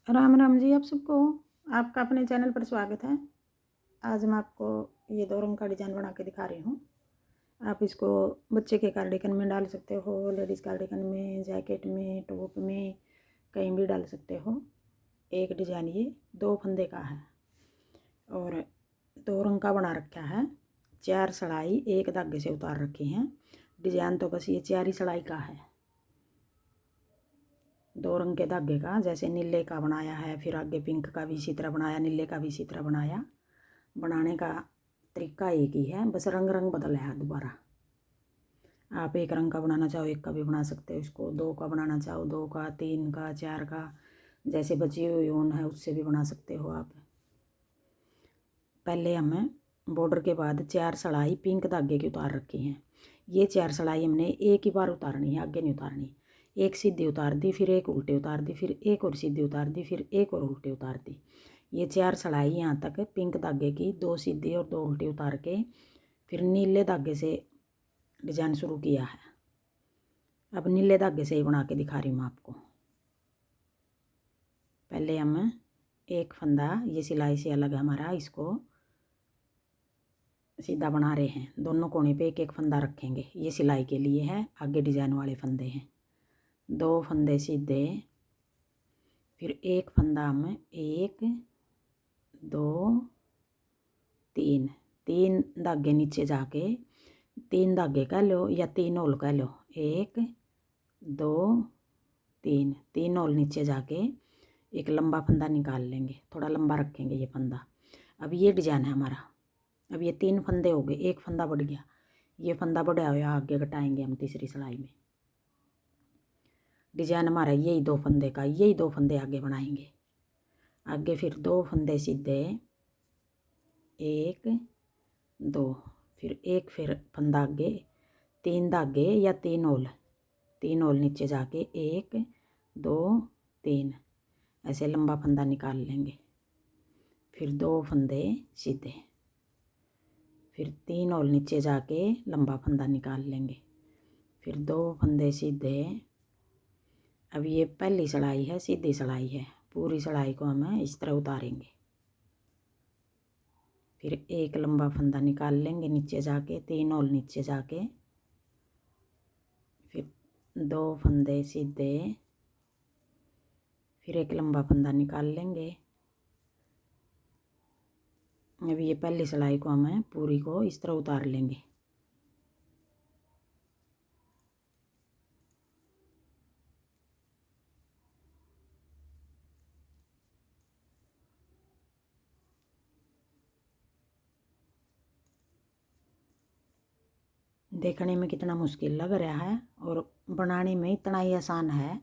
राम राम जी आप सबको। आपका अपने चैनल पर स्वागत है। आज मैं आपको ये 2 रंग का डिज़ाइन बना के दिखा रही हूँ। आप इसको बच्चे के कार्डिगन में डाल सकते हो, लेडीज़ कार्डिगन में, जैकेट में, टॉप में, कहीं भी डाल सकते हो। एक डिज़ाइन ये 2 फंदे का है और 2 रंग का बना रखा है। 4 सड़ाई एक धागे से उतार रखी हैं। डिज़ाइन तो बस ये 4 ही सड़ाई का है। 2 रंग के धागे का, जैसे नीले का बनाया है, फिर आगे पिंक का भी इसी तरह बनाया, नीले का भी इसी तरह बनाया। बनाने का तरीका एक ही है, बस रंग रंग बदल है दोबारा। आप एक रंग का बनाना चाहो एक का भी बना सकते हो इसको, 2 का बनाना चाहो 2 का, 3 का, 4 का, जैसे बची हुई ऊन है उससे भी बना सकते हो आप। पहले हमें बॉर्डर के बाद 4 सड़ाई पिंक धागे की उतार रखी हैं। ये 4 सड़ाई हमने एक ही बार उतारनी है, आगे नहीं उतारनी। एक सीधी उतार दी, फिर एक उल्टी उतार दी, फिर एक और सीधी उतार दी, फिर एक और उल्टी उतार दी। ये 4 सड़ाई यहाँ तक पिंक धागे की, 2 सीधी और 2 उल्टी उतार के फिर नीले धागे से डिजाइन शुरू किया है। अब नीले धागे से ही बना के दिखा रही हूँ आपको। पहले हम एक फंदा, ये सिलाई से अलग है हमारा, इसको सीधा बना रहे हैं। दोनों कोने पे एक एक फंदा रखेंगे, ये सिलाई के लिए है, आगे डिजाइन वाले फंदे हैं। 2 फंदे सीधे, फिर एक फंदा हम 1 2 3, 3 धागे नीचे जाके, 3 धागे कह लो या 3 होल कह लो, 1 2 3, 3 होल नीचे जाके एक लंबा फंदा निकाल लेंगे, थोड़ा लंबा रखेंगे ये फंदा। अब ये डिजाइन है हमारा। अब ये 3 फंदे हो गए, एक फंदा बढ़ गया, ये फंदा बढ़ा हुआ आगे घटाएंगे हम तीसरी सिलाई में। डिजाइन हमारा यही 2 फंदे का, यही 2 फंदे आगे बनाएंगे। आगे फिर 2 फंदे सीधे, 1 2, फिर एक फिर फंदा आगे, 3 धागे या 3 होल, 3 होल नीचे जाके 1 2 3, ऐसे लंबा फंदा निकाल लेंगे। फिर 2 फंदे सीधे, फिर 3 होल नीचे जाके लंबा फंदा निकाल लेंगे। फिर 2 फंदे सीधे। अब ये पहली सड़ाई है, सीधी सड़ाई है, पूरी सड़ाई को हम इस तरह उतारेंगे। फिर एक लंबा फंदा निकाल लेंगे नीचे जाके, 3 होल नीचे जाके, फिर 2 फंदे सीधे, फिर एक लंबा फंदा निकाल लेंगे। अब ये पहली सिलाई को हमें पूरी को इस तरह उतार लेंगे। देखने में कितना मुश्किल लग रहा है और बनाने में इतना ही आसान है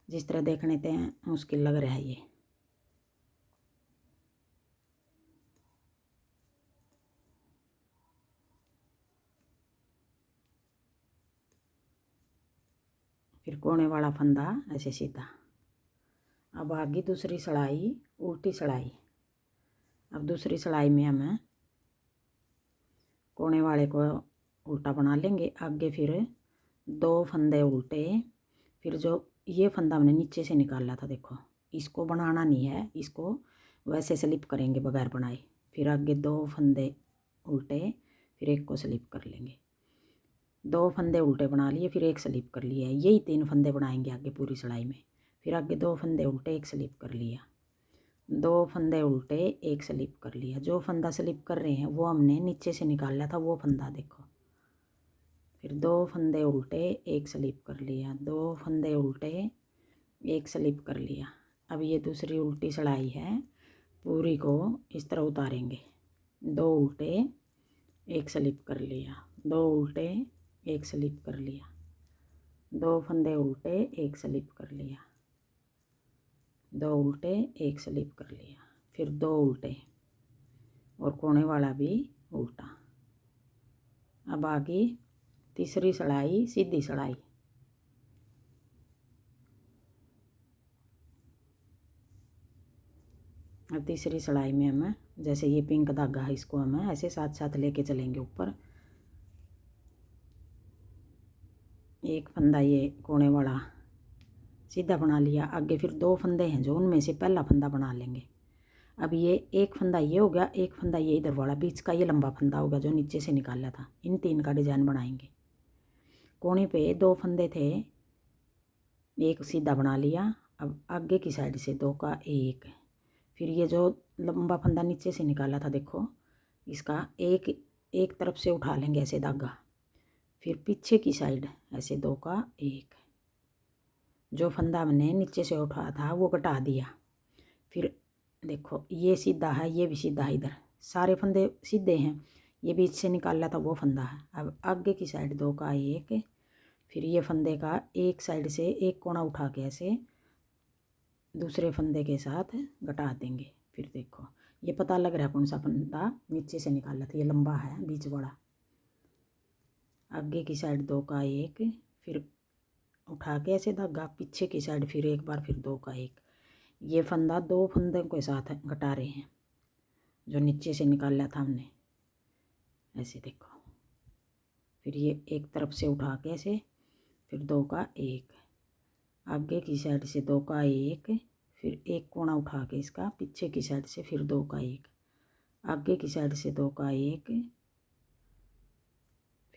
जिस तरह देखने से मुश्किल लग रहा है ये। फिर कोने वाला फंदा ऐसे सीधा। अब आगे दूसरी सड़ाई, उल्टी सड़ाई। अब दूसरी सड़ाई में हम कोने वाले को उल्टा बना लेंगे। आगे फिर 2 फंदे उल्टे, फिर जो ये फंदा हमने नीचे से निकाला था, देखो इसको बनाना नहीं है, इसको वैसे स्लिप करेंगे बगैर बनाए। फिर आगे 2 फंदे उल्टे, फिर एक को स्लिप कर लेंगे। 2 फंदे उल्टे बना लिए, फिर एक स्लिप कर लिया, यही 3 फंदे बनाएंगे आगे पूरी सिलाई में। फिर आगे 2 फंदे उल्टे, एक स्लिप कर लिया, 2 फंदे उल्टे, एक स्लिप कर लिया। जो फंदा स्लिप कर रहे हैं वो हमने नीचे से निकाला था, वो फंदा देखो। फिर 2 फंदे उल्टे, एक स्लिप कर लिया, 2 फंदे उल्टे, एक स्लिप कर लिया। अब ये दूसरी उल्टी सिलाई है, पूरी को इस तरह उतारेंगे। 2 उल्टे, एक स्लिप कर लिया, 2 उल्टे, एक स्लिप कर लिया, 2 फंदे उल्टे, एक स्लिप कर लिया, 2 उल्टे, एक स्लिप कर लिया, फिर 2 उल्टे और कोने वाला भी उल्टा। अब आगे तीसरी सड़ाई, सीधी सड़ाई। अब तीसरी सड़ाई में हमें, जैसे ये पिंक धागा है, इसको हमें ऐसे साथ साथ लेके चलेंगे ऊपर। एक फंदा ये कोने वाला सीधा बना लिया। आगे फिर 2 फंदे हैं जो उनमें से पहला फंदा बना लेंगे। अब ये एक फंदा ये हो गया, एक फंदा ये इधर वाला बीच का ये लंबा फंदा होगा जो नीचे से निकाला था। इन 3 का डिजाइन बनाएंगे। कोने पे 2 फंदे थे, एक सीधा बना लिया। अब आगे की साइड से 2 का 1, फिर ये जो लंबा फंदा नीचे से निकाला था देखो, इसका एक तरफ से उठा लेंगे ऐसे धागा। फिर पीछे की साइड ऐसे 2 का 1, जो फंदा हमने नीचे से उठाया था वो घटा दिया। फिर देखो ये सीधा है, ये भी सीधा है, इधर सारे फंदे सीधे हैं, ये बीच से निकाला था वो फंदा है। अब आगे की साइड 2 का 1, फिर ये फंदे का एक साइड से एक कोना उठा के ऐसे दूसरे फंदे के साथ घटा देंगे। फिर देखो ये पता लग रहा है कौन सा फंदा नीचे से निकाला था, ये लंबा है बीच वाला। आगे की साइड 2 का 1, फिर उठा के ऐसे धागा, पीछे की साइड फिर एक बार फिर 2 का 1। ये फंदा 2 फंदों के साथ घटा रहे हैं जो नीचे से निकाला था हमने, ऐसे देखो। फिर ये एक तरफ से उठा के ऐसे, फिर 2 का 1, आगे की साइड से 2 का 1, फिर एक कोना उठा के इसका, पीछे की साइड से फिर 2 का 1, आगे की साइड से 2 का 1,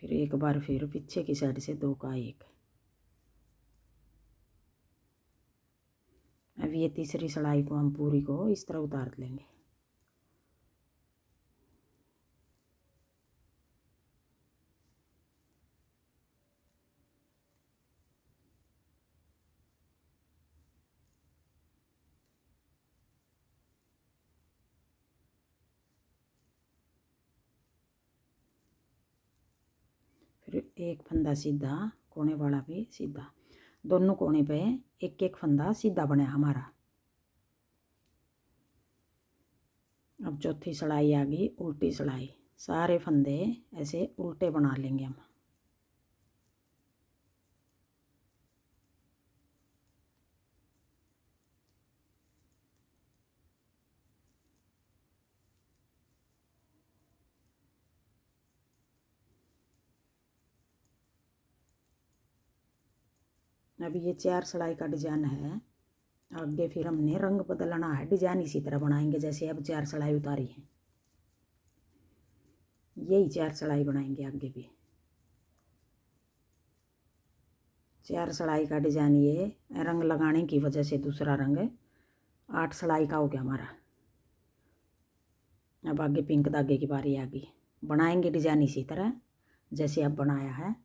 फिर एक बार फिर पीछे की साइड से 2 का 1। अब ये तीसरी सिलाई को हम पूरी को इस तरह उतार लेंगे। फिर एक फंदा सीधा, कोने वाला भी सीधा, दोनों कोने पे एक एक फंदा सीधा बना हमारा। अब चौथी सिलाई आ गई उल्टी सिलाई। सारे फंदे ऐसे उल्टे बना लेंगे हम। अभी ये 4 सिलाई का डिजाइन है। आगे फिर हमने रंग बदलना है, डिजाइन इसी तरह बनाएंगे जैसे अब 4 सिलाई उतारी है, यही 4 सिलाई बनाएंगे आगे भी। 4 सिलाई का डिजाइन ये रंग लगाने की वजह से दूसरा रंग 8 सिलाई का हो गया हमारा। अब आगे पिंक धागे की बारी आ गई। बनाएंगे डिजाइन इसी तरह जैसे अब बनाया है।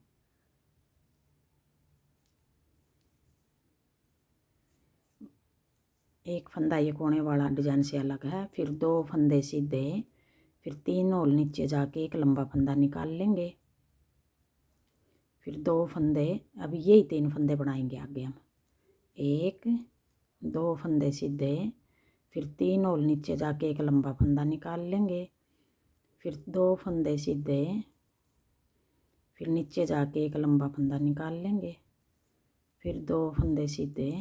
एक फंदा ये कोने वाला डिजाइन से अलग है, फिर 2 फंदे सीधे, फिर 3 होल नीचे जाके एक लंबा फंदा निकाल लेंगे, फिर 2 फंदे। अब यही 3 फंदे बनाएंगे आगे हम। 1 2 फंदे सीधे, फिर 3 होल नीचे जाके एक लंबा फंदा निकाल लेंगे, फिर 2 फंदे सीधे, फिर नीचे जाके एक लंबा फंदा निकाल लेंगे, फिर 2 फंदे सीधे।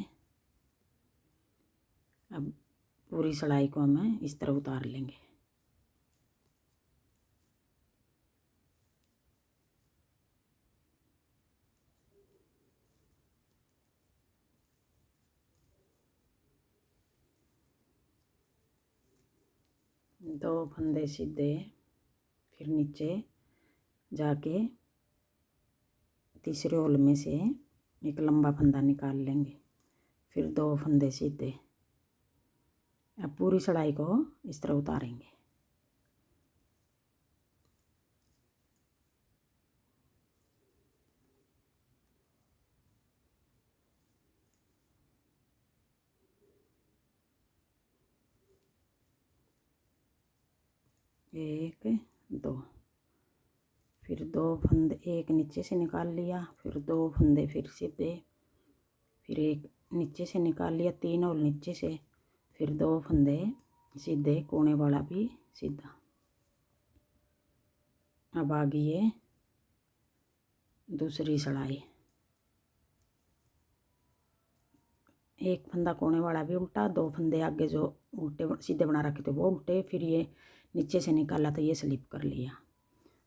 अब पूरी सिलाई को हमें इस तरह उतार लेंगे। दो फंदे सीधे, फिर नीचे जाके तीसरे होल में से एक लंबा फंदा निकाल लेंगे, फिर 2 फंदे सीधे। अब पूरी सिलाई को इस तरह उतारेंगे। एक 2, फिर 2 फंदे, एक नीचे से निकाल लिया, फिर 2 फंदे फिर सीधे, फिर एक नीचे से निकाल लिया, 3 और नीचे से, फिर 2 फंदे सीधे, कोने वाला भी सीधा। अब आ गई है दूसरी सिलाई। एक फंदा कोने वाला भी उल्टा, 2 फंदे आगे जो उल्टे सीधे बना रखे थे वो उल्टे, फिर ये नीचे से निकाला था ये स्लिप कर लिया,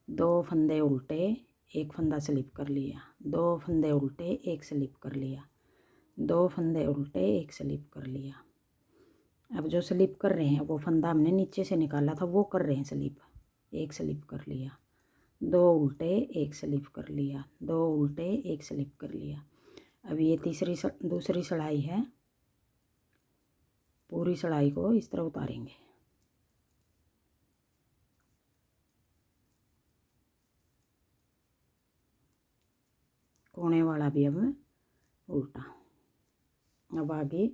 2 फंदे उल्टे, एक फंदा स्लिप कर लिया, 2 फंदे उल्टे, एक स्लिप कर लिया, 2 फंदे उल्टे, एक स्लिप कर लिया। अब जो स्लिप कर रहे हैं वो फंदा हमने नीचे से निकाला था वो कर रहे हैं स्लिप, एक स्लिप कर लिया, 2 उल्टे, एक स्लिप कर लिया, 2 उल्टे, एक स्लिप कर लिया। अब ये दूसरी सड़ाई है, पूरी सड़ाई को इस तरह उतारेंगे। कोने वाला भी अब उल्टा। अब आगे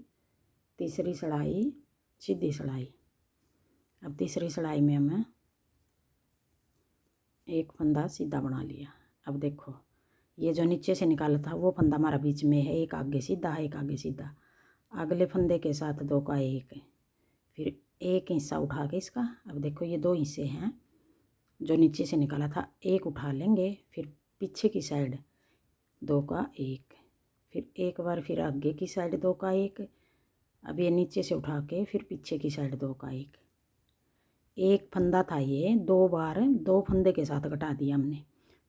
तीसरी सड़ाई, सीधी सड़ाई। अब तीसरी सड़ाई में हमें एक फंदा सीधा बना लिया। अब देखो ये जो नीचे से निकाला था वो फंदा हमारा बीच में है, एक आगे सीधा है, एक आगे सीधा। अगले फंदे के साथ 2 का 1, फिर एक हिस्सा उठा के इसका। अब देखो ये 2 हिस्से हैं जो नीचे से निकाला था, एक उठा लेंगे, फिर पीछे की साइड 2 का 1, फिर एक बार फिर आगे की साइड 2 का 1। अब ये नीचे से उठा के फिर पीछे की साइड 2 का 1। एक फंदा था ये, 2 बार 2 फंदे के साथ घटा दिया हमने।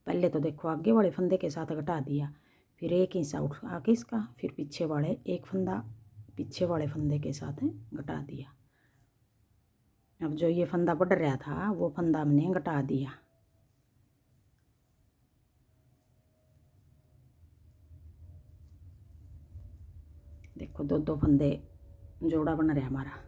पहले तो देखो आगे वाले फंदे के साथ घटा दिया, फिर एक हिस्सा उठा के इसका, फिर पीछे वाले एक फंदा पीछे वाले फंदे के साथ घटा दिया। अब जो ये फंदा बढ़ रहा था वो फंदा हमने घटा दिया। देखो 2 फंदे जोड़ा बन रहा हमारा।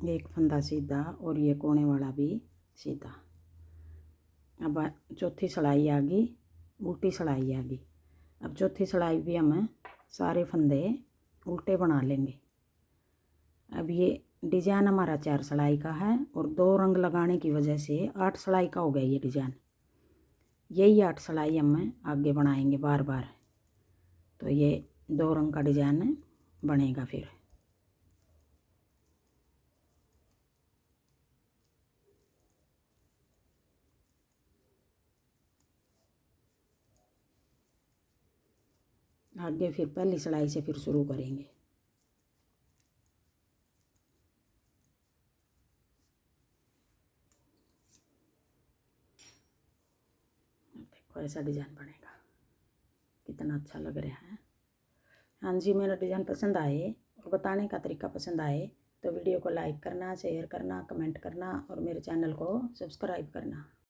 एक फंदा सीधा और ये कोने वाला भी सीधा। अब चौथी सड़ाई आ गई, उल्टी सड़ाई आ गई। अब चौथी सड़ाई भी हम सारे फंदे उल्टे बना लेंगे। अब ये डिजाइन हमारा 4 सड़ाई का है और 2 रंग लगाने की वजह से 8 सड़ाई का हो गया ये डिजाइन। यही 8 सड़ाई हम आगे बनाएंगे बार बार, तो ये 2 रंग का डिजाइन बनेगा। फिर आगे फिर पहली सड़ाई से फिर शुरू करेंगे। देखो ऐसा डिजाइन बनेगा, कितना अच्छा लग रहा है। हाँ जी, मेरा डिज़ाइन पसंद आए और बताने का तरीका पसंद आए तो वीडियो को लाइक करना, शेयर करना, कमेंट करना और मेरे चैनल को सब्सक्राइब करना।